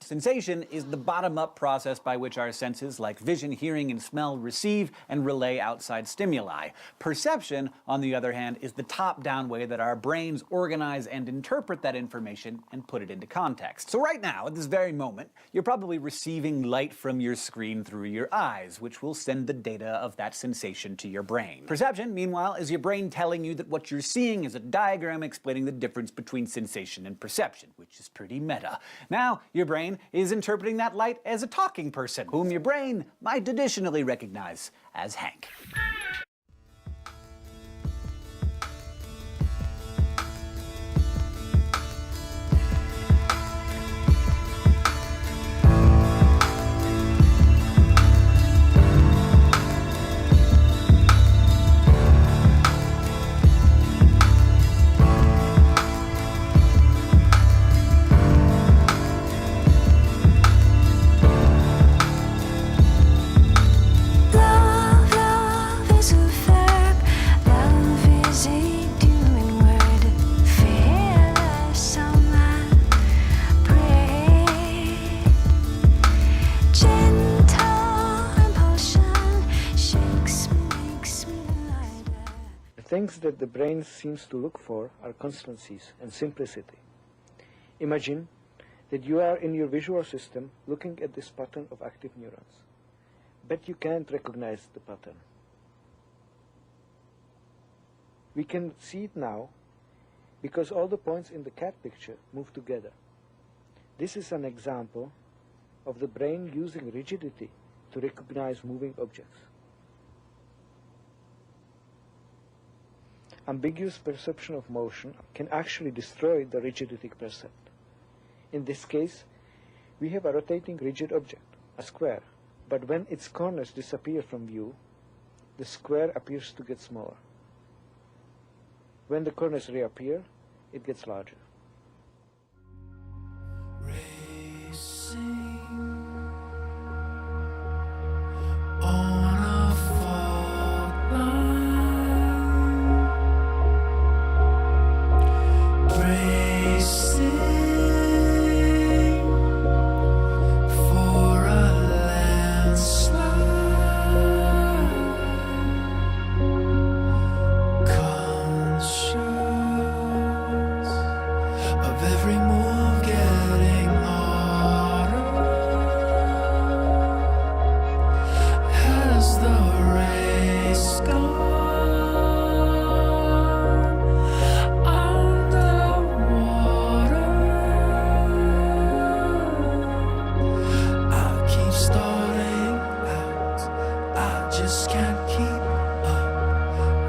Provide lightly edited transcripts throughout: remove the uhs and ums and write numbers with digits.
Sensation is the bottom-up process by which our senses, like vision, hearing, and smell, receive and relay outside stimuli. Perception, on the other hand, is the top-down way that our brains organize and interpret that information and put it into context. So right now, at this very moment, you're probably receiving light from your screen through your eyes, which will send the data of that sensation to your brain. Perception, meanwhile, is your brain telling you that what you're seeing is a diagram explaining the difference between sensation and perception, which is pretty meta. Now, your brain is interpreting that light as a talking person, whom your brain might additionally recognize as Hank. Things that the brain seems to look for are constancies and simplicity. Imagine that you are in your visual system looking at this pattern of active neurons, but you can't recognize the pattern. We can see it now because all the points in the cat picture move together. This is an example of the brain using rigidity to recognize moving objects. Ambiguous perception of motion can actually destroy the rigidity percept. In this case, we have a rotating rigid object, a square, but when its corners disappear from view, the square appears to get smaller. When the corners reappear, it gets larger.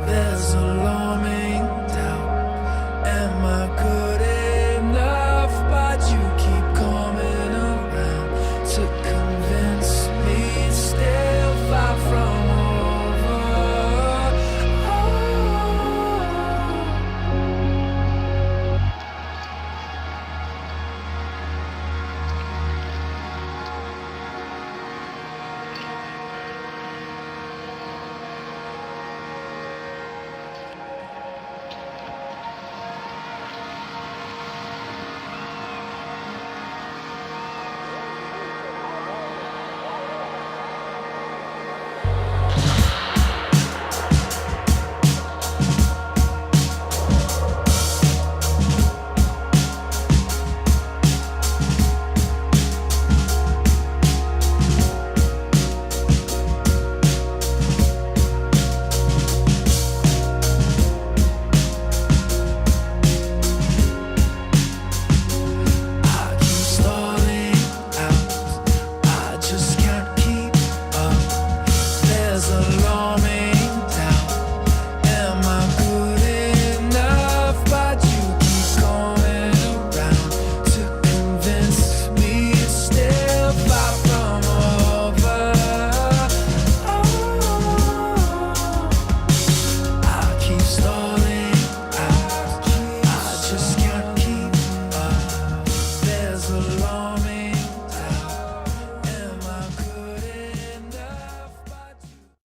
There's a long